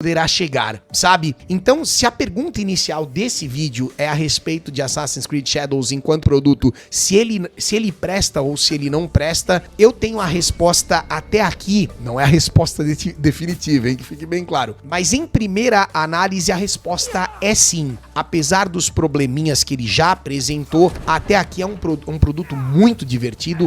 poderá chegar, sabe? Então, se a pergunta inicial desse vídeo é a respeito de Assassin's Creed Shadows enquanto produto, se ele presta ou se ele não presta, eu tenho a resposta até aqui. Não é a resposta definitiva, hein? Que fique bem claro. Mas em primeira análise, a resposta é sim. Apesar dos probleminhas que ele já apresentou, até aqui é um produto muito divertido.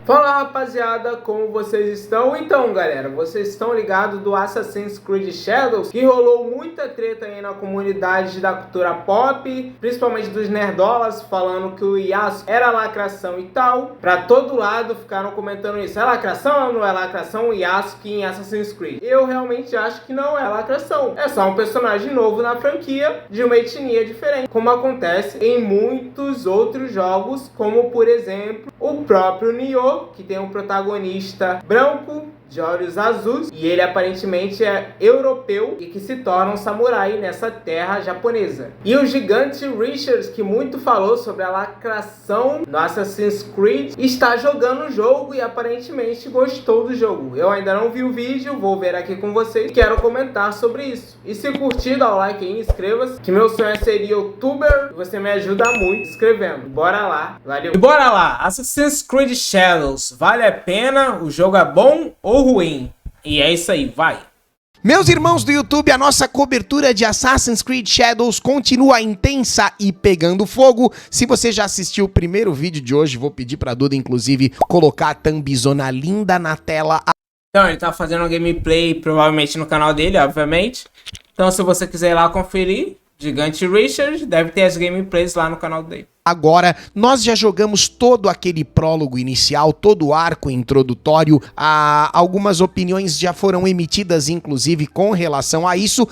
Fala rapaziada, como vocês estão? Então galera, vocês estão ligados do Assassin's Creed Shadows, que rolou muita treta aí na comunidade da cultura pop, principalmente dos nerdolas, falando que o Yasuo era lacração e tal. Pra todo lado ficaram comentando isso, é lacração ou não é lacração o Yasuo em Assassin's Creed? Eu realmente acho que não é lacração, é só um personagem novo na franquia, de uma etnia diferente, como acontece em muitos outros jogos, como por exemplo, o próprio Nioh, que tem um protagonista branco, de olhos azuis, e ele aparentemente é europeu e que se torna um samurai nessa terra japonesa. E o gigante Richards, que muito falou sobre a lacração no Assassin's Creed, está jogando o jogo e aparentemente gostou do jogo. Eu ainda não vi o vídeo, vou ver aqui com vocês e quero comentar sobre isso. E se curtir, dá o like aí, inscreva-se, que meu sonho é ser youtuber e você me ajuda muito escrevendo. Bora lá, valeu! E bora lá, Assassin's Creed Shadows, vale a pena? O jogo é bom ou ruim? E é isso aí, vai! Meus irmãos do YouTube, a nossa cobertura de Assassin's Creed Shadows continua intensa e pegando fogo. Se você já assistiu o primeiro vídeo de hoje, vou pedir pra Duda, inclusive, colocar a thumbzona linda na tela. Então, ele tá fazendo um gameplay, provavelmente no canal dele, obviamente. Então, se você quiser ir lá conferir, Gigante Richard, deve ter as gameplays lá no canal dele. Agora, nós já jogamos todo aquele prólogo inicial, todo o arco introdutório, algumas opiniões já foram emitidas, inclusive, com relação a isso.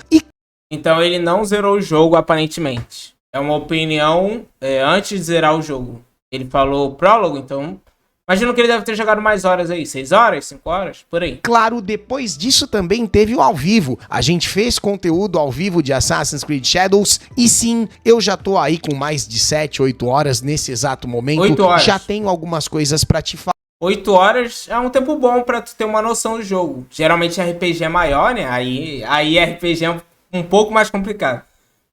Então ele não zerou o jogo, aparentemente. É uma opinião antes de zerar o jogo. Ele falou prólogo, então... Imagino que ele deve ter jogado mais horas aí, 6 horas, 5 horas, por aí. Claro, depois disso também teve o ao vivo. A gente fez conteúdo ao vivo de Assassin's Creed Shadows e sim, eu já tô aí com mais de 7, 8 horas nesse exato momento. 8 horas. Já tenho algumas coisas pra te falar. 8 horas é um tempo bom pra tu ter uma noção do jogo. Geralmente RPG é maior, né? Aí RPG é um pouco mais complicado.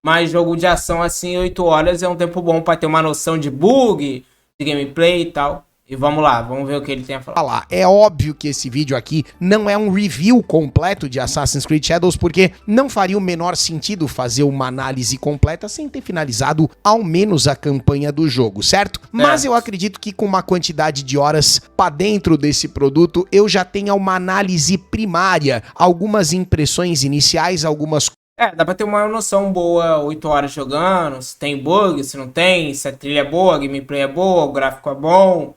Mas jogo de ação assim, 8 horas é um tempo bom pra ter uma noção de bug, de gameplay e tal. E vamos lá, vamos ver o que ele tem a falar. É óbvio que esse vídeo aqui não é um review completo de Assassin's Creed Shadows, porque não faria o menor sentido fazer uma análise completa sem ter finalizado ao menos a campanha do jogo, certo? Mas eu acredito que com uma quantidade de horas pra dentro desse produto, eu já tenha uma análise primária, algumas impressões iniciais, algumas... Dá pra ter uma noção boa 8 horas jogando, se tem bug, se não tem, se a trilha é boa, a gameplay é boa, o gráfico é bom...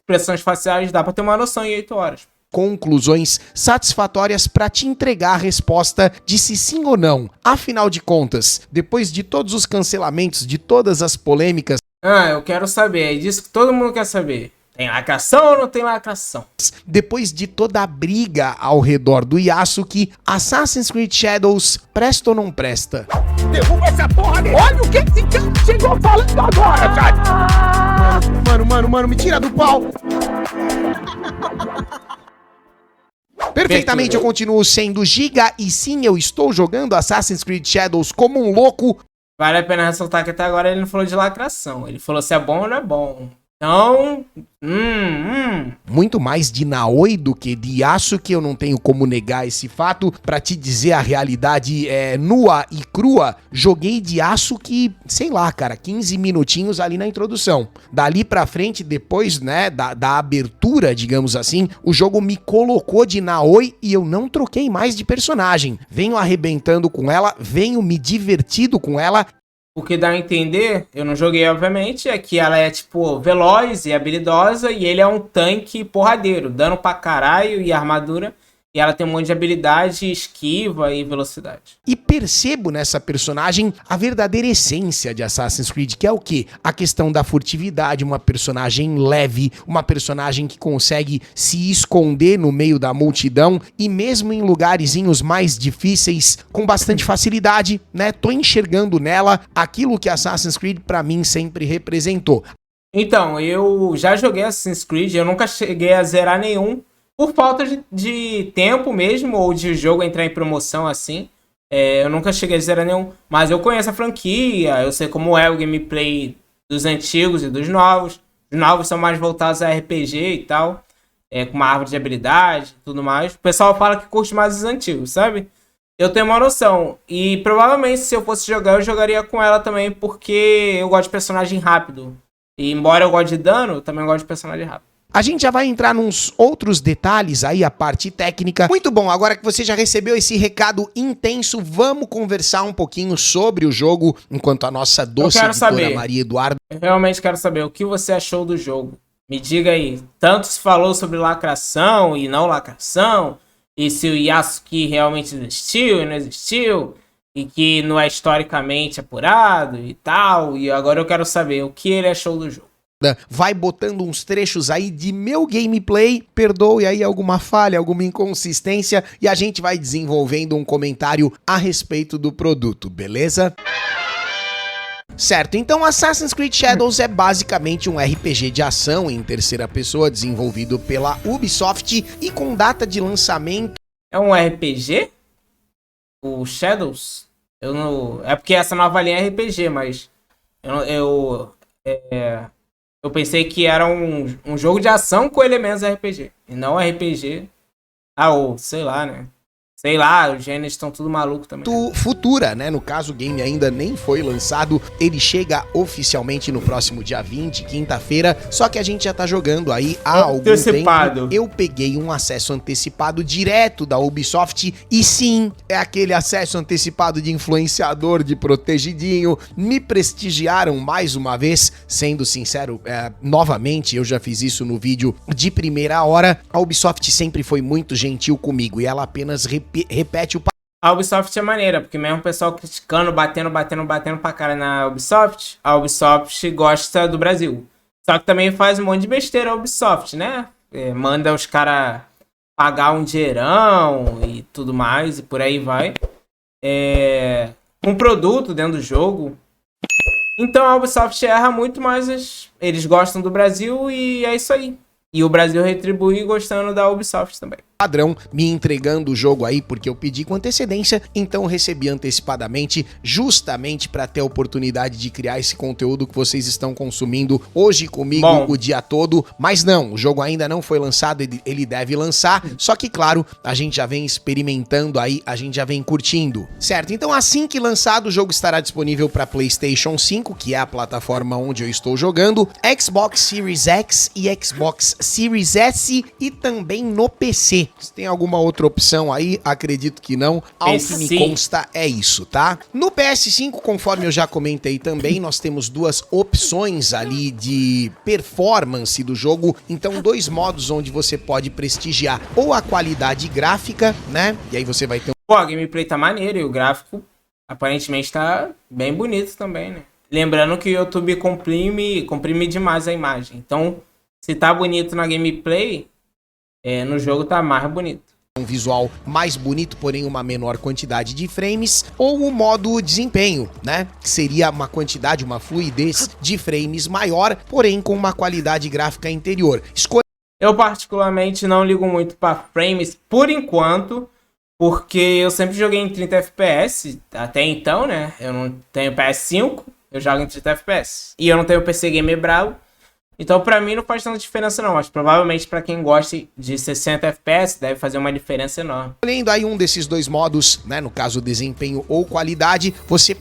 Expressões faciais, dá pra ter uma noção em 8 horas. Conclusões satisfatórias pra te entregar a resposta de se sim ou não. Afinal de contas, depois de todos os cancelamentos, de todas as polêmicas... eu quero saber, é disso que todo mundo quer saber. Tem lacração ou não tem lacração? Depois de toda a briga ao redor do Yasuo, Assassin's Creed Shadows presta ou não presta? Derruba essa porra dele! Olha o que esse cara chegou falando agora, cara! Mano, me tira do pau! Perfeitamente, eu continuo sendo Giga e sim, eu estou jogando Assassin's Creed Shadows como um louco. Vale a pena ressaltar que até agora ele não falou de lacração. Ele falou se é bom ou não é bom. Então, muito mais de Naoi do que de Yasuo, que eu não tenho como negar esse fato. Pra te dizer a realidade nua e crua, joguei de Yasuo que, sei lá, cara, 15 minutinhos ali na introdução. Dali pra frente, depois, né, da abertura, digamos assim, o jogo me colocou de Naoi e eu não troquei mais de personagem. Venho arrebentando com ela, venho me divertindo com ela. O que dá a entender, eu não joguei obviamente, é que ela é tipo veloz e habilidosa e ele é um tanque porradeiro, dano pra caralho e armadura. E ela tem um monte de habilidade, esquiva e velocidade. E percebo nessa personagem a verdadeira essência de Assassin's Creed, que é o quê? A questão da furtividade, uma personagem leve, uma personagem que consegue se esconder no meio da multidão e mesmo em lugarzinhos mais difíceis, com bastante facilidade, né? Tô enxergando nela aquilo que Assassin's Creed pra mim sempre representou. Então, eu já joguei Assassin's Creed, eu nunca cheguei a zerar nenhum. Por falta de tempo mesmo, ou de jogo entrar em promoção assim. Eu nunca cheguei a zerar nenhum, mas eu conheço a franquia, eu sei como é o gameplay dos antigos e dos novos. Os novos são mais voltados a RPG e tal, com uma árvore de habilidade e tudo mais. O pessoal fala que curte mais os antigos, sabe? Eu tenho uma noção. E provavelmente se eu fosse jogar, eu jogaria com ela também, porque eu gosto de personagem rápido. E embora eu goste de dano, eu também gosto de personagem rápido. A gente já vai entrar nos outros detalhes aí, a parte técnica. Muito bom, agora que você já recebeu esse recado intenso, vamos conversar um pouquinho sobre o jogo, enquanto a nossa doce editora Maria Eduarda... Eu realmente quero saber o que você achou do jogo. Me diga aí, tanto se falou sobre lacração e não lacração, e se o Yasuki realmente existiu e não existiu, e que não é historicamente apurado e tal, e agora eu quero saber o que ele achou do jogo. Vai botando uns trechos aí de meu gameplay, perdoe aí alguma falha, alguma inconsistência, e a gente vai desenvolvendo um comentário a respeito do produto, beleza? Certo, então Assassin's Creed Shadows é basicamente um RPG de ação em terceira pessoa desenvolvido pela Ubisoft e com data de lançamento... É um RPG? O Shadows? Eu não... É porque essa nova linha é RPG, mas... Eu pensei que era um jogo de ação com elementos RPG. E não RPG. Ou sei lá, né? Sei lá, os gêneros estão tudo maluco também. Futura, né? No caso, o game ainda nem foi lançado. Ele chega oficialmente no próximo dia 20, quinta-feira. Só que a gente já tá jogando aí há algum tempo. Eu peguei um acesso antecipado direto da Ubisoft. E sim, é aquele acesso antecipado de influenciador, de protegidinho. Me prestigiaram mais uma vez. Sendo sincero, novamente, eu já fiz isso no vídeo de primeira hora. A Ubisoft sempre foi muito gentil comigo. E ela apenas repete o... A Ubisoft é maneira, porque mesmo o pessoal criticando, batendo pra cara na Ubisoft, a Ubisoft gosta do Brasil. Só que também faz um monte de besteira a Ubisoft, né? Manda os caras pagar um dinheirão e tudo mais, e por aí vai. Um produto dentro do jogo. Então a Ubisoft erra muito, mas eles gostam do Brasil e é isso aí. E o Brasil retribui gostando da Ubisoft também. Padrão, me entregando o jogo aí porque eu pedi com antecedência, então recebi antecipadamente, justamente para ter a oportunidade de criar esse conteúdo que vocês estão consumindo hoje comigo o dia todo. Mas não, o jogo ainda não foi lançado, ele deve lançar, só que claro, a gente já vem experimentando aí, a gente já vem curtindo, certo? Então assim que lançado, o jogo estará disponível para PlayStation 5, que é a plataforma onde eu estou jogando, Xbox Series X e Xbox Series S e também no PC. Se tem alguma outra opção aí, acredito que não. Ao que me consta é isso, tá? No PS5, conforme eu já comentei também, nós temos duas opções ali de performance do jogo. Então, dois modos onde você pode prestigiar ou a qualidade gráfica, né? E aí você vai ter a gameplay tá maneiro e o gráfico aparentemente tá bem bonito também, né? Lembrando que o YouTube comprime demais a imagem. Então, se tá bonito na gameplay... no jogo tá mais bonito. Um visual mais bonito, porém uma menor quantidade de frames, ou o modo desempenho, né? Que seria uma quantidade, uma fluidez de frames maior, porém com uma qualidade gráfica inferior. Eu particularmente não ligo muito para frames por enquanto, porque eu sempre joguei em 30 FPS, até então, né? Eu não tenho PS5, eu jogo em 30 FPS. E eu não tenho PC Gamer bravo. Então, pra mim, não faz tanta diferença não, mas provavelmente pra quem gosta de 60 FPS, deve fazer uma diferença enorme. Além daí um desses dois modos, né, no caso desempenho ou qualidade, você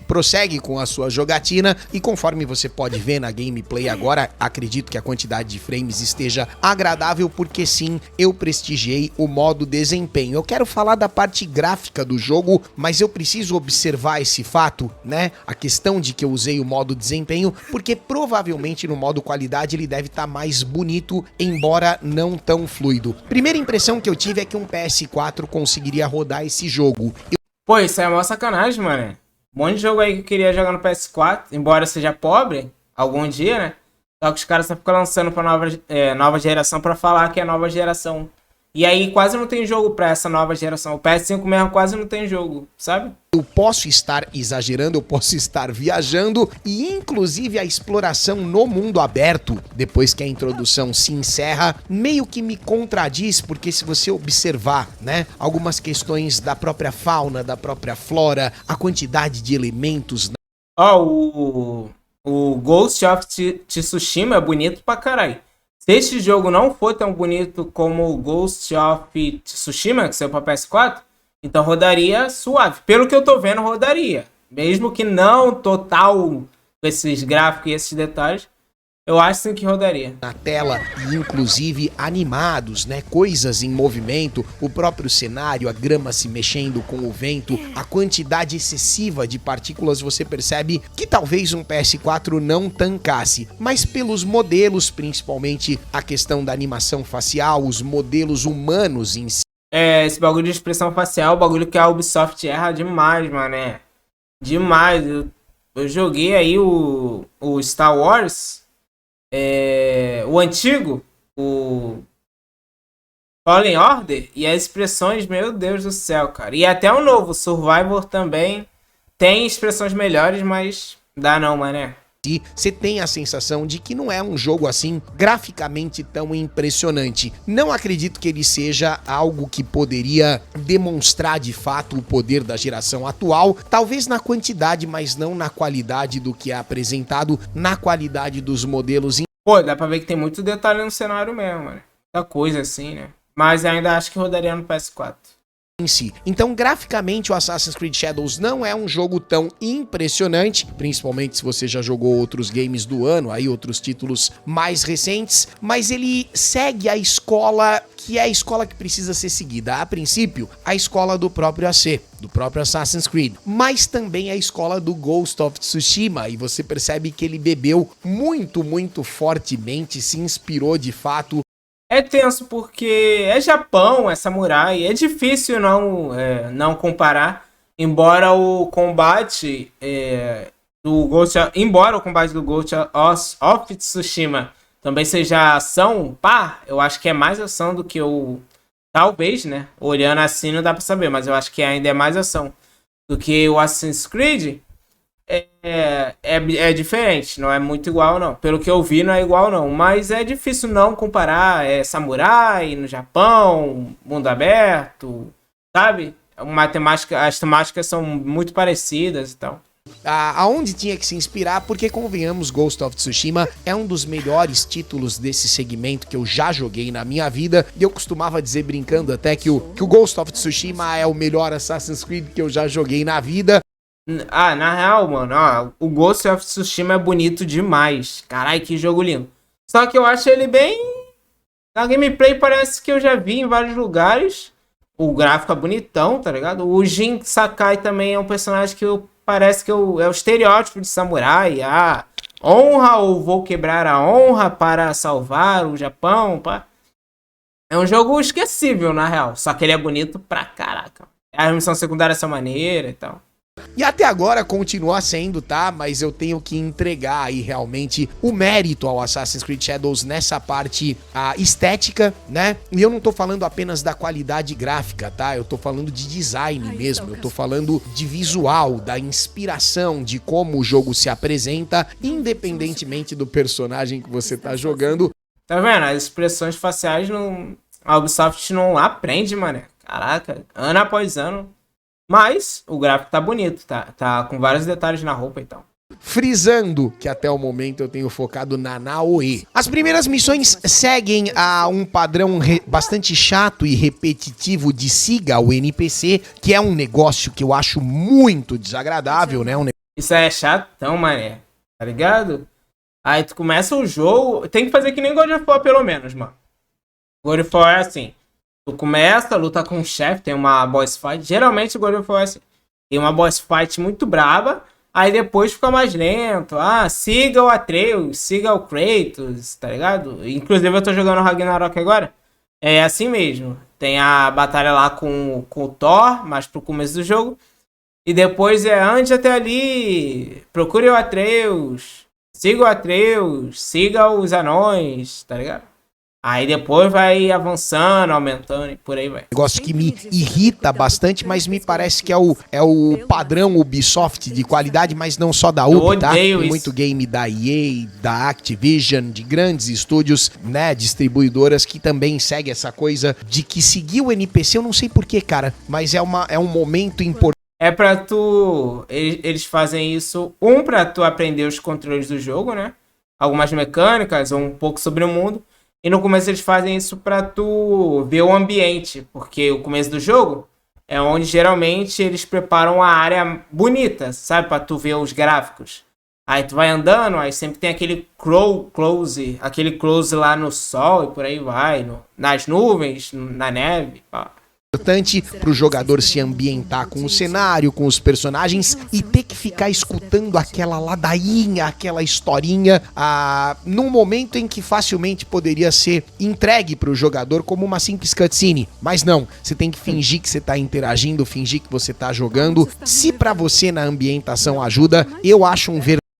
prossegue com a sua jogatina e conforme você pode ver na gameplay agora, acredito que a quantidade de frames esteja agradável, porque sim, eu prestigiei o modo desempenho. Eu quero falar da parte gráfica do jogo, mas eu preciso observar esse fato, né, a questão de que eu usei o modo desempenho, porque provavelmente no modo qualidade ele deve estar mais bonito, embora não tão fluido. Primeira impressão que eu tive é que um PS4 conseguiria rodar esse jogo. Pô, isso é uma sacanagem, mano. Um monte de jogo aí que eu queria jogar no PS4, embora seja pobre, algum dia, né? Só que os caras só ficam lançando pra nova geração pra falar que é nova geração. E aí quase não tem jogo pra essa nova geração. O PS5 mesmo quase não tem jogo, sabe? Eu posso estar exagerando, eu posso estar viajando e inclusive a exploração no mundo aberto, depois que a introdução se encerra, meio que me contradiz, porque se você observar, né, algumas questões da própria fauna, da própria flora, a quantidade de elementos... O Ghost of Tsushima é bonito pra caralho. Se este jogo não for tão bonito como o Ghost of Tsushima, que saiu pra PS4, então rodaria suave. Pelo que eu tô vendo, rodaria. Mesmo que não total com esses gráficos e esses detalhes, eu acho sim que rodaria. Na tela e inclusive animados, né? Coisas em movimento, o próprio cenário, a grama se mexendo com o vento, a quantidade excessiva de partículas, você percebe que talvez um PS4 não tancasse, mas pelos modelos, principalmente a questão da animação facial, os modelos humanos em si. Esse bagulho de expressão facial, o bagulho que a Ubisoft erra demais, mané. Demais. Eu joguei aí o Star Wars... o antigo, o Fallen Order, e as expressões, meu Deus do céu, cara. E até o novo Survivor também tem expressões melhores, mas dá não, mané. E você tem a sensação de que não é um jogo assim graficamente tão impressionante. Não acredito que ele seja algo que poderia demonstrar de fato o poder da geração atual, talvez na quantidade, mas não na qualidade do que é apresentado, na qualidade dos modelos. Pô, dá pra ver que tem muito detalhe no cenário mesmo, mano. Muita coisa assim, né? Mas ainda acho que rodaria no PS4. Em si. Então, graficamente, o Assassin's Creed Shadows não é um jogo tão impressionante, principalmente se você já jogou outros games do ano, aí outros títulos mais recentes, mas ele segue a escola que é a escola que precisa ser seguida. A princípio, a escola do próprio AC, do próprio Assassin's Creed, mas também a escola do Ghost of Tsushima, e você percebe que ele bebeu muito, muito fortemente, se inspirou de fato. É tenso porque é Japão, é samurai, é difícil não comparar, embora o combate do Ghost of Tsushima também seja ação, eu acho que é mais ação do que o... Talvez, né? Olhando assim não dá pra saber, mas eu acho que ainda é mais ação do que o Assassin's Creed. É diferente, não é muito igual não. Pelo que eu vi não é igual não, mas é difícil não comparar. É samurai no Japão, mundo aberto, sabe? As temáticas são muito parecidas e tal. Aonde tinha que se inspirar, porque convenhamos, Ghost of Tsushima é um dos melhores títulos desse segmento que eu já joguei na minha vida, e eu costumava dizer brincando até que o Ghost of Tsushima é o melhor Assassin's Creed que eu já joguei na vida. Na real, mano, o Ghost of Tsushima é bonito demais. Caralho, que jogo lindo. Só que eu acho ele bem... Na gameplay parece que eu já vi em vários lugares. O gráfico é bonitão, tá ligado? O Jin Sakai também é um personagem que parece que é o estereótipo de samurai. Honra ou vou quebrar a honra para salvar o Japão, pá. É um jogo esquecível, na real. Só que ele é bonito pra caraca. A missão secundária dessa maneira e tal. E até agora continua sendo, tá? Mas eu tenho que entregar aí realmente o mérito ao Assassin's Creed Shadows nessa parte estética, né? E eu não tô falando apenas da qualidade gráfica, tá? Eu tô falando de design mesmo, eu tô falando de visual, da inspiração, de como o jogo se apresenta, independentemente do personagem que você tá jogando. Tá vendo? As expressões faciais a Ubisoft não aprende, mano. Caraca, ano após ano. Mas o gráfico tá bonito, tá com vários detalhes na roupa e tal. Frisando que até o momento eu tenho focado na Naoe. As primeiras missões seguem a um padrão bastante chato e repetitivo de siga o NPC, que é um negócio que eu acho muito desagradável, né? Isso é chatão, mané. Tá ligado? Aí tu começa o jogo... Tem que fazer que nem God of War, pelo menos, mano. God of War é assim... Tu começa a lutar com o chefe, tem uma boss fight. Geralmente o God of War tem uma boss fight muito braba. Aí depois fica mais lento. Siga o Atreus, siga o Kratos, tá ligado? Inclusive eu tô jogando Ragnarok agora. É assim mesmo. Tem a batalha lá com o Thor, mais pro começo do jogo. E depois ande até ali. Procure o Atreus. Siga o Atreus. Siga os anões, tá ligado? Aí depois vai avançando, aumentando e por aí vai. Negócio que me irrita bastante, mas me parece que é o padrão Ubisoft de qualidade, mas não só da Ubi, tá? Tem muito game da EA, da Activision, de grandes estúdios, né, distribuidoras que também segue essa coisa de que seguir o NPC, eu não sei porquê, cara, mas é um momento importante. É pra tu... Eles fazem isso, pra tu aprender os controles do jogo, né? Algumas mecânicas, ou um pouco sobre o mundo. E no começo eles fazem isso pra tu ver o ambiente, porque o começo do jogo é onde geralmente eles preparam a área bonita, sabe? Pra tu ver os gráficos. Aí tu vai andando, aí sempre tem aquele close lá no sol e por aí vai, nas nuvens, na neve, pá. Importante para o jogador se ambientar com o cenário, com os personagens e ter que ficar escutando aquela ladainha, aquela historinha, num momento em que facilmente poderia ser entregue para o jogador como uma simples cutscene. Mas não, você tem que fingir que você está interagindo, fingir que você está jogando. Se para você na ambientação ajuda, eu acho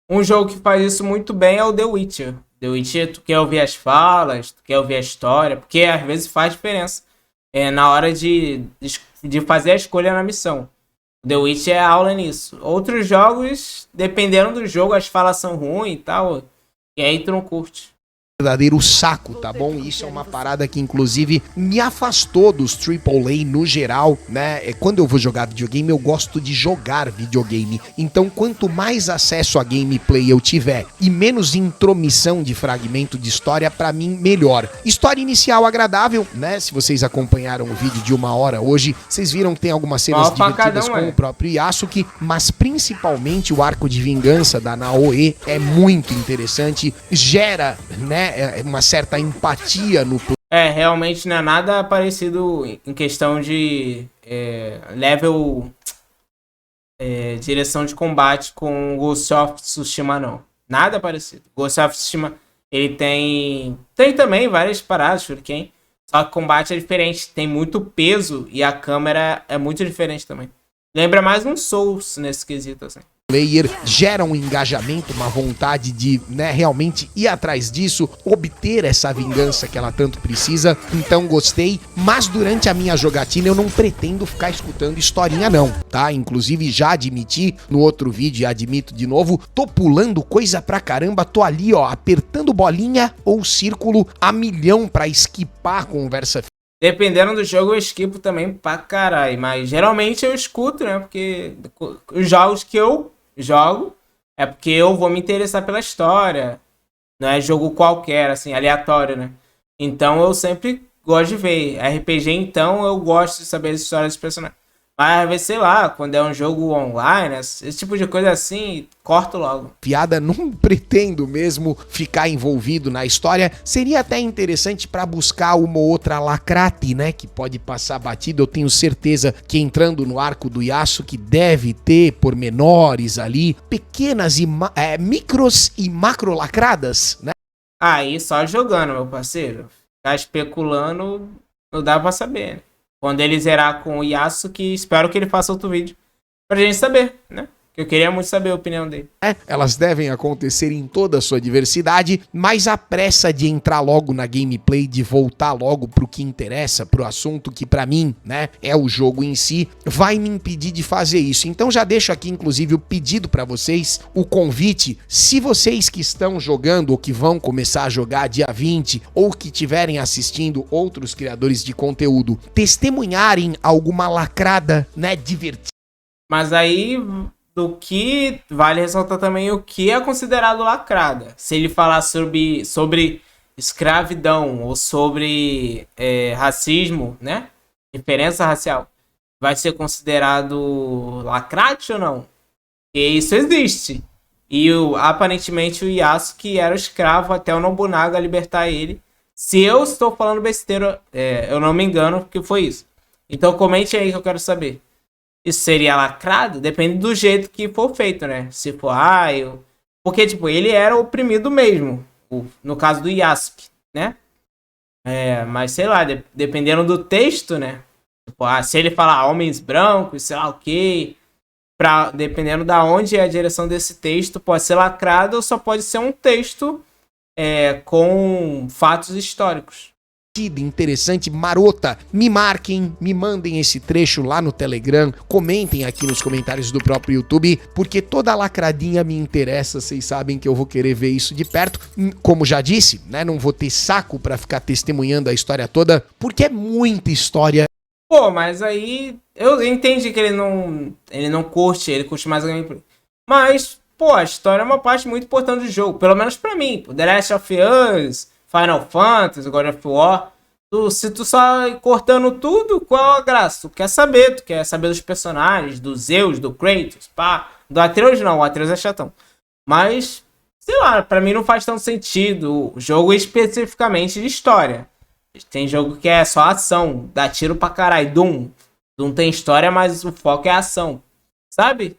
um jogo que faz isso muito bem é o The Witcher. The Witcher, tu quer ouvir as falas, tu quer ouvir a história, porque às vezes faz diferença. Na hora de fazer a escolha na missão. The Witch é aula nisso. Outros jogos, dependendo do jogo, as falas são ruins e tal. E aí tu não curte. Verdadeiro saco, tá bom? Isso é uma parada que inclusive me afastou dos AAA no geral, né? Quando eu vou jogar videogame, eu gosto de jogar videogame. Então, quanto mais acesso a gameplay eu tiver e menos intromissão de fragmento de história, pra mim, melhor. História inicial agradável, né? Se vocês acompanharam o vídeo de 1 hora hoje, vocês viram que tem algumas cenas divertidas com o próprio Yasuke, mas principalmente o arco de vingança da Naoe é muito interessante, gera, né, uma certa empatia no... Realmente não é nada parecido em questão de level, direção de combate com Ghost of Tsushima, não. Nada parecido. Ghost of Tsushima, ele tem também várias paradas, Shuriken, só que o combate é diferente, tem muito peso e a câmera é muito diferente também. Lembra mais um Souls nesse quesito, assim. Player gera um engajamento, uma vontade de, né, realmente ir atrás disso, obter essa vingança que ela tanto precisa. Então gostei, mas durante a minha jogatina eu não pretendo ficar escutando historinha não, tá? Inclusive já admiti no outro vídeo e admito de novo, tô pulando coisa pra caramba, tô ali ó, apertando bolinha ou círculo a milhão pra esquipar a conversa. Dependendo do jogo, eu esquipo também pra caralho. Mas geralmente eu escuto, né? Porque os jogos que eu jogo é porque eu vou me interessar pela história. Não é jogo qualquer, assim, aleatório, né? Então eu sempre gosto de ver. RPG, então, eu gosto de saber as histórias dos personagens. Mas às vezes, sei lá, quando é um jogo online, esse tipo de coisa assim, corto logo. Piada, não pretendo mesmo ficar envolvido na história. Seria até interessante para buscar uma outra lacrate, né? Que pode passar batido. Eu tenho certeza que entrando no arco do Yasuke deve ter pormenores ali, pequenas e micros e macro lacradas, né? Aí só jogando, meu parceiro. Ficar especulando não dá pra saber, né? Quando ele zerar com o Yasuke, espero que ele faça outro vídeo pra gente saber, né? Eu queria muito saber a opinião dele. Elas devem acontecer em toda a sua diversidade, mas a pressa de entrar logo na gameplay, de voltar logo pro que interessa, pro assunto que pra mim, né, é o jogo em si, vai me impedir de fazer isso. Então já deixo aqui, inclusive, o pedido pra vocês, o convite, se vocês que estão jogando ou que vão começar a jogar dia 20, ou que estiverem assistindo outros criadores de conteúdo, testemunharem alguma lacrada, né, divertida. Mas aí... do que vale ressaltar também o que é considerado lacrada. Se ele falar sobre escravidão ou sobre racismo, né? Diferença racial, vai ser considerado lacrate ou não? E isso existe. E aparentemente o Yasuke era escravo até o Nobunaga libertar ele. Se eu estou falando besteira, eu não me engano, porque foi isso. Então comente aí que eu quero saber. Isso seria lacrado? Depende do jeito que for feito, né? Se for, porque, tipo, ele era oprimido mesmo. No caso do Yasuke, né? Mas, sei lá, dependendo do texto, né? Tipo, se ele falar homens brancos, sei lá o quê. Dependendo da onde é a direção desse texto, pode ser lacrado ou só pode ser um texto com fatos históricos. interessante, marota, me marquem, me mandem esse trecho lá no Telegram, comentem aqui nos comentários do próprio YouTube, porque toda lacradinha me interessa, vocês sabem que eu vou querer ver isso de perto. Como já disse, né, não vou ter saco pra ficar testemunhando a história toda, porque é muita história. Pô, mas aí eu entendi que ele não curte, ele curte mais a gameplay. Mas, pô, a história é uma parte muito importante do jogo, pelo menos pra mim. The Last of Us, Final Fantasy, God of War. Se tu só ir cortando tudo, qual a graça? Tu quer saber dos personagens, do Zeus, do Kratos, pá. Do Atreus não, o Atreus é chatão. Mas, sei lá, pra mim não faz tanto sentido o jogo especificamente de história. Tem jogo que é só ação, dá tiro pra caralho. Doom tem história, mas o foco é ação, sabe?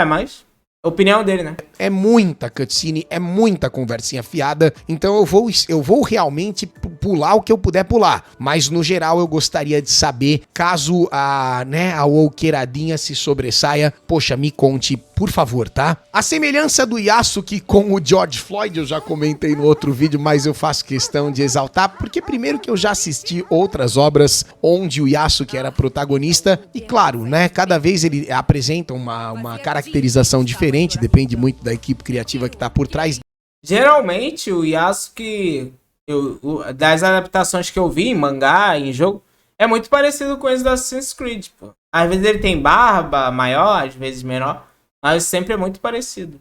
Mas opinião dele, né? É muita cutscene, é muita conversinha fiada, então eu vou realmente pular o que eu puder pular, mas no geral eu gostaria de saber, caso a Walkeradinha se sobressaia, poxa, me conte, por favor, tá? A semelhança do Yasuke com o George Floyd, eu já comentei no outro vídeo, mas eu faço questão de exaltar, porque primeiro que eu já assisti outras obras onde o Yasuke era protagonista, e claro, né, cada vez ele apresenta uma caracterização diferente, depende muito da equipe criativa que tá por trás. Geralmente o Yasuke, das adaptações que eu vi em mangá, em jogo, é muito parecido com esse do Assassin's Creed, pô. Às vezes ele tem barba maior, às vezes menor, mas sempre é muito parecido.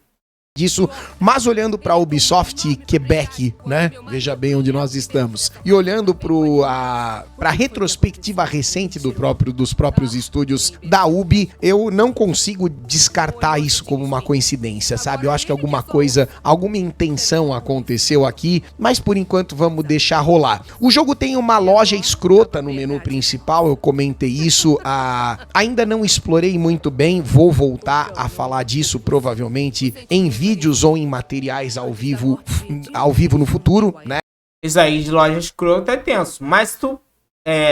Disso, mas olhando para Ubisoft Quebec, né? Veja bem onde nós estamos. E olhando para a retrospectiva recente dos próprios estúdios da Ubi, eu não consigo descartar isso como uma coincidência, sabe? Eu acho que alguma intenção aconteceu aqui, mas por enquanto vamos deixar rolar. O jogo tem uma loja escrota no menu principal, eu comentei isso, ainda não explorei muito bem, vou voltar a falar disso provavelmente em vídeos ou em materiais ao vivo no futuro, né? Isso aí de loja escrota é tenso, mas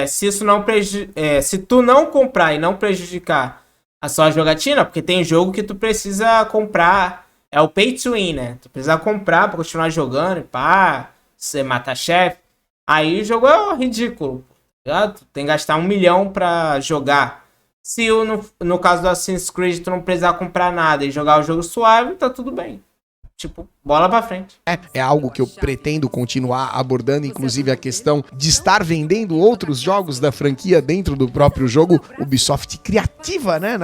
se tu não comprar e não prejudicar a sua jogatina, porque tem jogo que tu precisa comprar, é o pay to win, né? Tu precisa comprar pra continuar jogando e pá, você mata chefe, aí o jogo é ridículo, tá? Tu tem que gastar 1 milhão pra jogar. Se no caso do Assassin's Creed tu não precisar comprar nada e jogar o jogo suave, tá tudo bem. Tipo, bola pra frente. É algo que eu pretendo continuar abordando, inclusive a questão de estar vendendo outros jogos da franquia dentro do próprio jogo. Ubisoft criativa, né?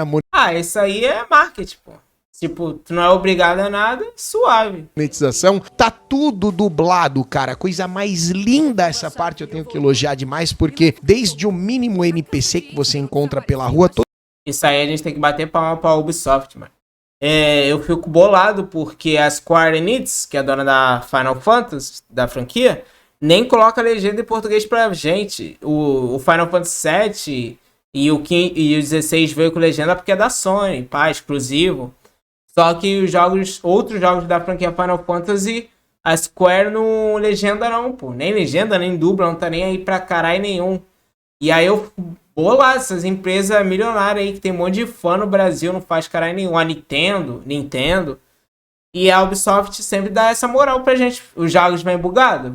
Isso aí é marketing, pô. Tipo, tu não é obrigado a nada, suave. Monetização, tá tudo dublado, cara. Coisa mais linda essa parte, eu tenho que elogiar demais, porque desde o mínimo NPC que você encontra pela rua... Isso aí a gente tem que bater palma pra Ubisoft, mano. Eu fico bolado porque a Square Enix, que é a dona da Final Fantasy, da franquia, nem coloca legenda em português pra gente. O Final Fantasy VII e o 16 veio com legenda porque é da Sony, pá, exclusivo. Só que outros jogos da franquia Final Fantasy, a Square não legenda não, pô. Nem legenda, nem dubla, não tá nem aí pra caralho nenhum. E aí eu bolado, essas empresas milionárias aí, que tem um monte de fã no Brasil, não faz caralho nenhum. A Nintendo. E a Ubisoft sempre dá essa moral pra gente. Os jogos vêm bugado,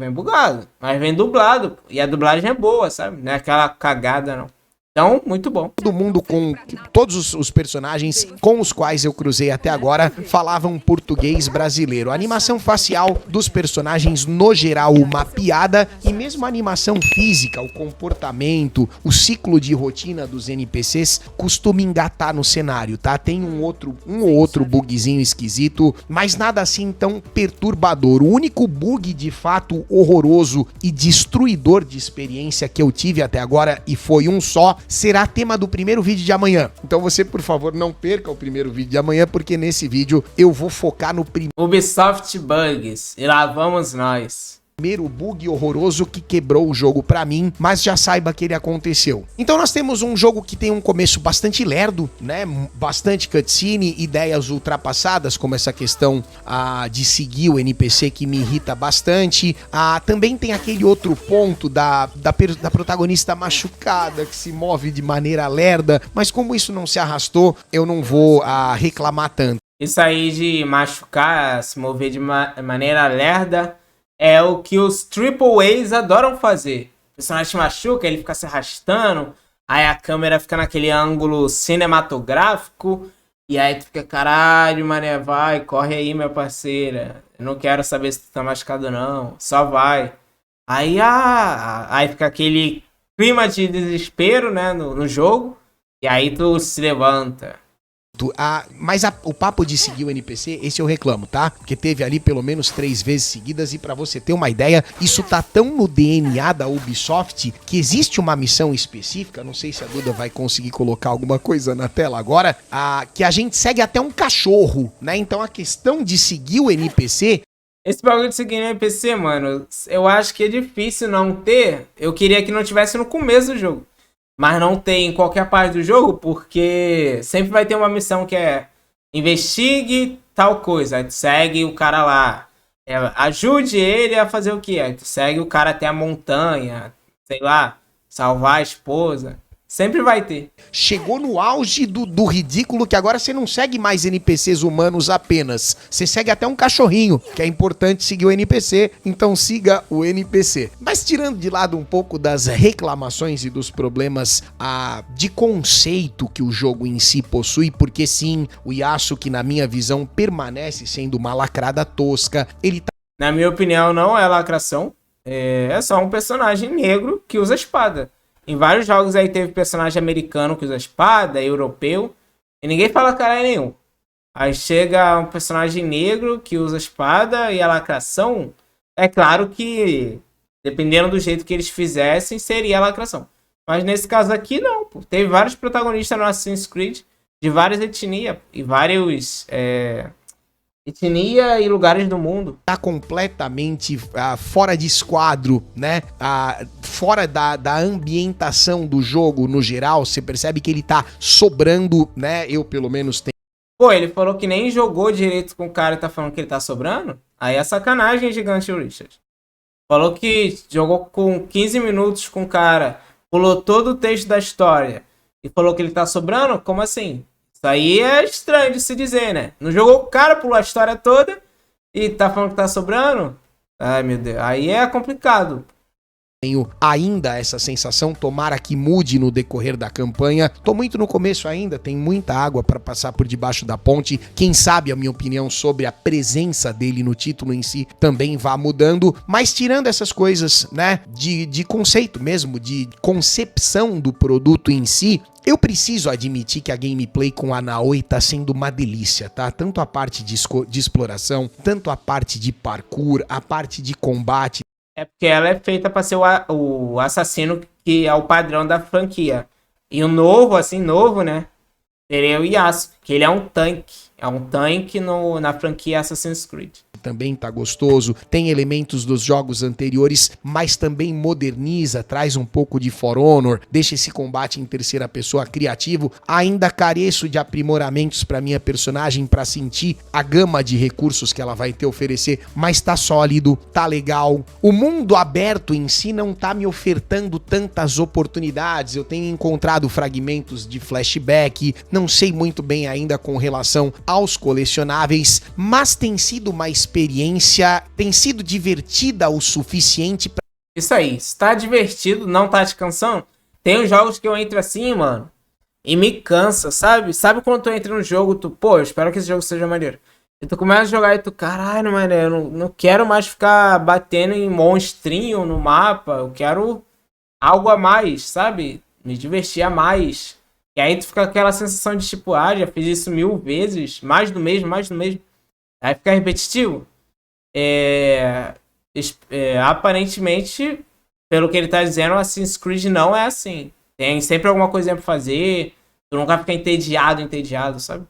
mas vem dublado. E a dublagem é boa, sabe? Não é aquela cagada, não. Então, muito bom. Todo mundo com todos os personagens com os quais eu cruzei até agora falavam português brasileiro. A animação facial dos personagens, no geral, uma piada. E mesmo a animação física, o comportamento, o ciclo de rotina dos NPCs costuma engatar no cenário, tá? Tem um ou outro bugzinho esquisito, mas nada assim tão perturbador. O único bug de fato horroroso e destruidor de experiência que eu tive até agora, e foi um só, será tema do primeiro vídeo de amanhã. Então você, por favor, não perca o primeiro vídeo de amanhã, porque nesse vídeo eu vou focar no Ubisoft Bugs, e lá vamos nós. Primeiro bug horroroso que quebrou o jogo pra mim, mas já saiba que ele aconteceu. Então nós temos um jogo que tem um começo bastante lerdo, né? Bastante cutscene, ideias ultrapassadas, como essa questão de seguir o NPC que me irrita bastante. Também tem aquele outro ponto da protagonista machucada, que se move de maneira lerda, mas como isso não se arrastou, eu não vou reclamar tanto. Isso aí de machucar, se mover de maneira lerda, é o que os Triple A's adoram fazer. O personagem se machuca, ele fica se arrastando, aí a câmera fica naquele ângulo cinematográfico, e aí tu fica, caralho, mané, vai, corre aí, minha parceira. Eu não quero saber se tu tá machucado não, só vai. Aí fica aquele clima de desespero, né, no jogo, e aí tu se levanta. Mas o papo de seguir o NPC, esse eu reclamo, tá? Porque teve ali pelo menos 3 vezes seguidas e pra você ter uma ideia, isso tá tão no DNA da Ubisoft que existe uma missão específica, não sei se a Duda vai conseguir colocar alguma coisa na tela agora, que a gente segue até um cachorro, né? Então a questão de seguir o NPC... Esse bagulho de seguir no NPC, mano, eu acho que é difícil não ter. Eu queria que não tivesse no começo do jogo. Mas não tem em qualquer parte do jogo, porque sempre vai ter uma missão que é investigue tal coisa. Aí tu segue o cara lá. Ajude ele a fazer o quê? Aí tu segue o cara até a montanha, sei lá, salvar a esposa. Sempre vai ter. Chegou no auge do ridículo que agora você não segue mais NPCs humanos apenas. Você segue até um cachorrinho, que é importante seguir o NPC, então siga o NPC. Mas tirando de lado um pouco das reclamações e dos problemas de conceito que o jogo em si possui, porque sim, o Yasuke, na minha visão, permanece sendo uma lacrada tosca. Ele tá... Na minha opinião, não é lacração. É só um personagem negro que usa espada. Em vários jogos aí teve personagem americano que usa espada, europeu, e ninguém fala caralho nenhum. Aí chega um personagem negro que usa espada e a lacração, é claro que, dependendo do jeito que eles fizessem, seria a lacração. Mas nesse caso aqui, não. Pô. Teve vários protagonistas no Assassin's Creed, de várias etnias, e vários... etnia e lugares do mundo. Tá completamente fora de esquadro, né? Fora da ambientação do jogo no geral. Você percebe que ele tá sobrando, né? Eu, pelo menos, tenho. Pô, ele falou que nem jogou direito com o cara e tá falando que ele tá sobrando? Aí é sacanagem, gigante, o Richard. Falou que jogou com 15 minutos com o cara, pulou todo o texto da história e falou que ele tá sobrando? Como assim? Isso aí é estranho de se dizer, né? Não jogou o cara, pulou a história toda e tá falando que tá sobrando? Ai, meu Deus. Aí é complicado. Tenho ainda essa sensação, tomara que mude no decorrer da campanha. Tô muito no começo ainda, tem muita água para passar por debaixo da ponte. Quem sabe a minha opinião sobre a presença dele no título em si também vá mudando. Mas tirando essas coisas, né, de conceito mesmo, de concepção do produto em si, eu preciso admitir que a gameplay com a Naoi tá sendo uma delícia, tá? Tanto a parte de exploração, tanto a parte de parkour, a parte de combate. É porque ela é feita pra ser o assassino que é o padrão da franquia. E o novo, assim, novo, né? Seria o Yasuo, que ele é um tanque. É um tanque na franquia Assassin's Creed. Também tá gostoso, tem elementos dos jogos anteriores, mas também moderniza, traz um pouco de For Honor, deixa esse combate em terceira pessoa criativo. Ainda careço de aprimoramentos para minha personagem para sentir a gama de recursos que ela vai ter a oferecer, mas tá sólido, tá legal. O mundo aberto em si não tá me ofertando tantas oportunidades, eu tenho encontrado fragmentos de flashback, não sei muito bem ainda com relação aos colecionáveis, mas tem sido uma experiência, tem sido divertida o suficiente pra... Isso aí, se tá divertido, não tá te cansando, tem uns jogos que eu entro assim, mano, e me cansa, sabe? Sabe quando tu entra no jogo, pô, eu espero que esse jogo seja maneiro. E tu começa a jogar e tu, caralho, mano, eu não quero mais ficar batendo em monstrinho no mapa, eu quero algo a mais, sabe? Me divertir a mais. E aí tu fica com aquela sensação de tipo, já fiz isso 1000 vezes, mais do mesmo. Aí fica repetitivo. Aparentemente, pelo que ele tá dizendo, o Assassin's Creed não é assim. Tem sempre alguma coisinha pra fazer, tu nunca fica entediado, sabe?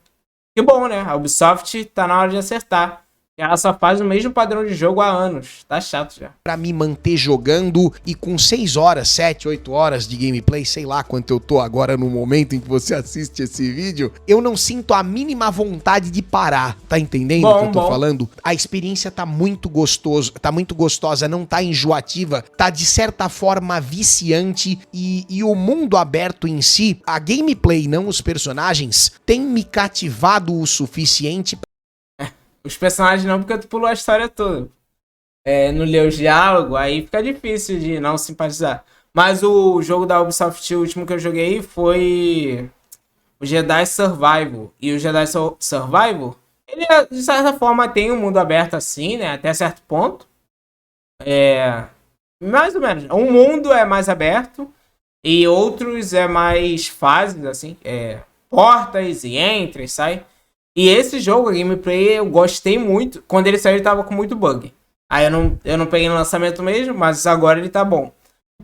Que bom, né? A Ubisoft tá na hora de acertar. Ela só faz o mesmo padrão de jogo há anos. Tá chato já. Pra me manter jogando e com 6 horas, 7, 8 horas de gameplay, sei lá quanto eu tô agora no momento em que você assiste esse vídeo, eu não sinto a mínima vontade de parar. Tá entendendo o que eu tô falando? A experiência tá muito gostosa, não tá enjoativa, tá de certa forma viciante e o mundo aberto em si, a gameplay, não os personagens, tem me cativado o suficiente. Os personagens não, porque tu pulou a história toda. não lê os diálogos, aí fica difícil de não simpatizar. Mas o jogo da Ubisoft, o último que eu joguei, foi o Jedi Survival. E o Jedi Survival, ele de certa forma tem um mundo aberto assim, né? Até certo ponto. Mais ou menos. Um mundo é mais aberto e outros é mais fases, assim. Portas e entra e sai. E esse jogo, a gameplay, eu gostei muito. Quando ele saiu, ele tava com muito bug. Aí eu não peguei no lançamento mesmo, mas agora ele tá bom.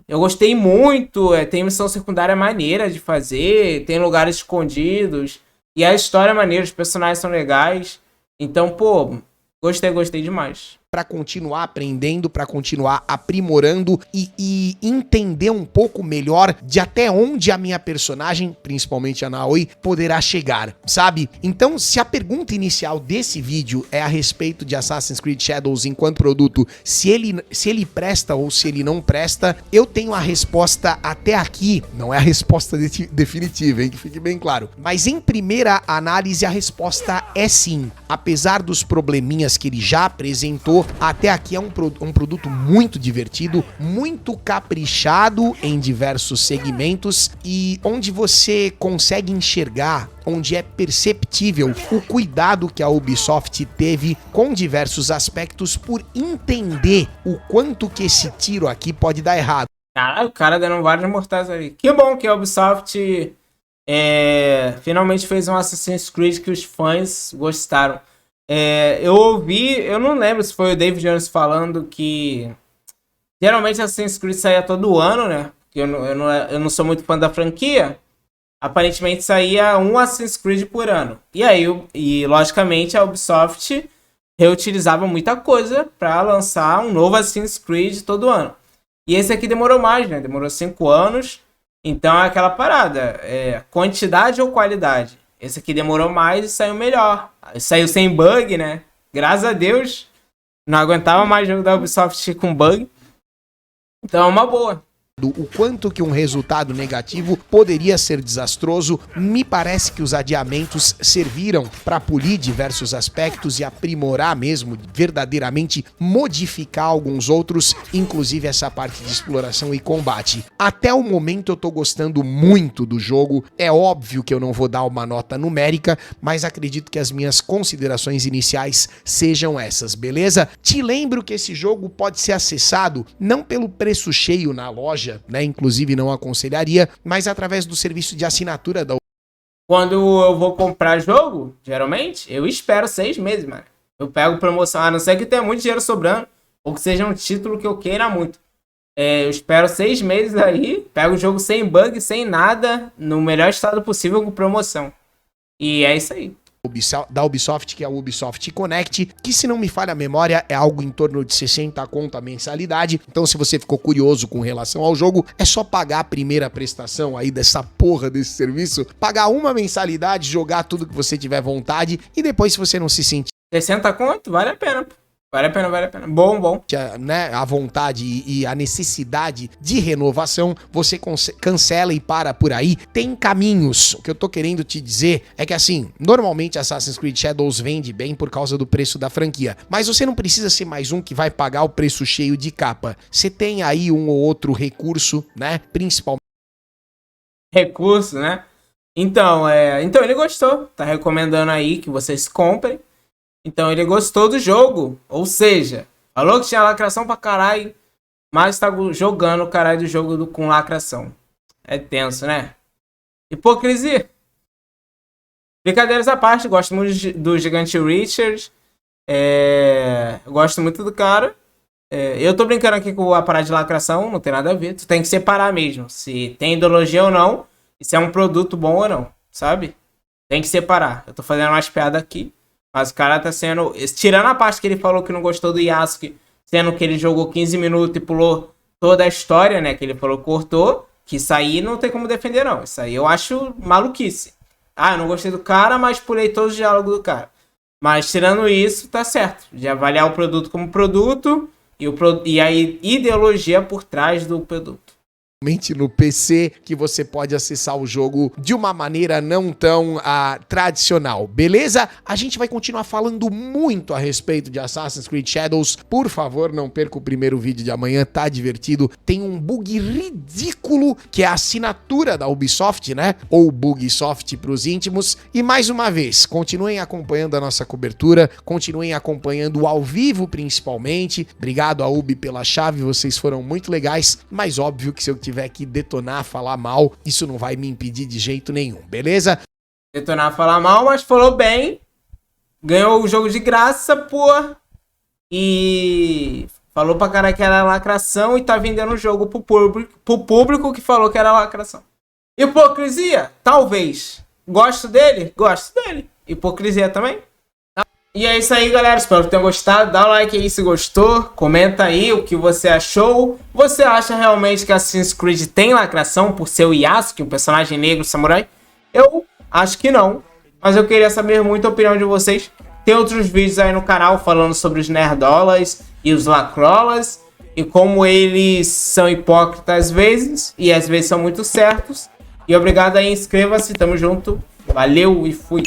Eu gostei muito, tem missão secundária maneira de fazer, tem lugares escondidos, e a história é maneira, os personagens são legais. Então, pô, gostei demais. Para continuar aprendendo, para continuar aprimorando e entender um pouco melhor de até onde a minha personagem, principalmente a Naoi, poderá chegar, sabe? Então, se a pergunta inicial desse vídeo é a respeito de Assassin's Creed Shadows enquanto produto, se ele presta ou se ele não presta, eu tenho a resposta até aqui, não é a resposta definitiva, hein, que fique bem claro. Mas em primeira análise, a resposta é sim. Apesar dos probleminhas que ele já apresentou, até aqui é um produto muito divertido, muito caprichado em diversos segmentos e onde você consegue enxergar, onde é perceptível o cuidado que a Ubisoft teve com diversos aspectos por entender o quanto que esse tiro aqui pode dar errado. Caralho, o cara dando vários mortais ali. Que bom que a Ubisoft finalmente fez um Assassin's Creed que os fãs gostaram. Eu ouvi, eu não lembro se foi o David Jones falando que geralmente Assassin's Creed saía todo ano, né? Porque eu não sou muito fã da franquia. Aparentemente saía um Assassin's Creed por ano. E logicamente a Ubisoft reutilizava muita coisa para lançar um novo Assassin's Creed todo ano. E esse aqui demorou mais, né? Demorou 5 anos. Então é aquela parada, quantidade ou qualidade? Esse aqui demorou mais e saiu melhor. Saiu sem bug, né? Graças a Deus. Não aguentava mais jogo da Ubisoft com bug. Então é uma boa. O quanto que um resultado negativo poderia ser desastroso, me parece que os adiamentos serviram para polir diversos aspectos e aprimorar mesmo, verdadeiramente modificar alguns outros, inclusive essa parte de exploração e combate. Até o momento eu tô gostando muito do jogo, é óbvio que eu não vou dar uma nota numérica, mas acredito que as minhas considerações iniciais sejam essas, beleza? Te lembro que esse jogo pode ser acessado não pelo preço cheio na loja, né? Inclusive não aconselharia, mas através do serviço de assinatura da. Quando eu vou comprar jogo, geralmente, eu espero 6 meses, mano. Eu pego promoção, a não ser que tenha muito dinheiro sobrando, ou que seja um título que eu queira muito. Eu espero 6 meses aí, pego o jogo sem bug, sem nada, no melhor estado possível com promoção. E é isso aí. Da Ubisoft, que é a Ubisoft Connect, que se não me falha a memória é algo em torno de 60 conto a mensalidade. Então se você ficou curioso com relação ao jogo, é só pagar a primeira prestação aí dessa porra desse serviço, pagar uma mensalidade, jogar tudo que você tiver vontade e depois se você não se sentir 60 conto, vale a pena, pô. Vale a pena. Bom. Né, a vontade e a necessidade de renovação, você cancela e para por aí. Tem caminhos. O que eu tô querendo te dizer é que, assim, normalmente Assassin's Creed Shadows vende bem por causa do preço da franquia. Mas você não precisa ser mais um que vai pagar o preço cheio de capa. Você tem aí um ou outro recurso, né? Principalmente. Recurso, né? Então ele gostou. Tá recomendando aí que vocês comprem. Então ele gostou do jogo, ou seja, falou que tinha lacração pra caralho, mas tá jogando o caralho do jogo com lacração. É tenso, né? Hipocrisia. Brincadeiras à parte, gosto muito do Gigante Richard. Gosto muito do cara. Eu tô brincando aqui com a parada de lacração, não tem nada a ver. Tu tem que separar mesmo, se tem ideologia ou não, e se é um produto bom ou não, sabe? Tem que separar. Eu tô fazendo umas piadas aqui. Mas o cara tá sendo... Tirando a parte que ele falou que não gostou do Yasuke, sendo que ele jogou 15 minutos e pulou toda a história, né? Que ele falou que cortou. Que isso aí não tem como defender, não. Isso aí eu acho maluquice. Eu não gostei do cara, mas pulei todos os diálogos do cara. Mas tirando isso, tá certo. De avaliar o produto como produto e a ideologia por trás do produto. no PC, que você pode acessar o jogo de uma maneira não tão tradicional, beleza? A gente vai continuar falando muito a respeito de Assassin's Creed Shadows. Por favor, não perca o primeiro vídeo de amanhã, tá divertido. Tem um bug ridículo, que é a assinatura da Ubisoft, né? Ou Bugsoft pros íntimos. E mais uma vez, continuem acompanhando a nossa cobertura, continuem acompanhando ao vivo principalmente. Obrigado a Ubi pela chave, vocês foram muito legais, mas óbvio que se eu tiver que detonar, falar mal, isso não vai me impedir de jeito nenhum, beleza? Detonar, falar mal, mas falou bem. Ganhou o jogo de graça, pô. E falou pra cara que era lacração e tá vendendo o jogo pro público que falou que era lacração. Hipocrisia? Talvez. Gosto dele? Gosto dele. Hipocrisia também? E é isso aí, galera. Espero que tenham gostado. Dá o like aí se gostou. Comenta aí o que você achou. Você acha realmente que Assassin's Creed tem lacração por ser o Yasuke, um personagem negro samurai? Eu acho que não. Mas eu queria saber muito a opinião de vocês. Tem outros vídeos aí no canal falando sobre os nerdolas e os lacrolas. E como eles são hipócritas às vezes. E às vezes são muito certos. E obrigado aí, inscreva-se. Tamo junto. Valeu e fui.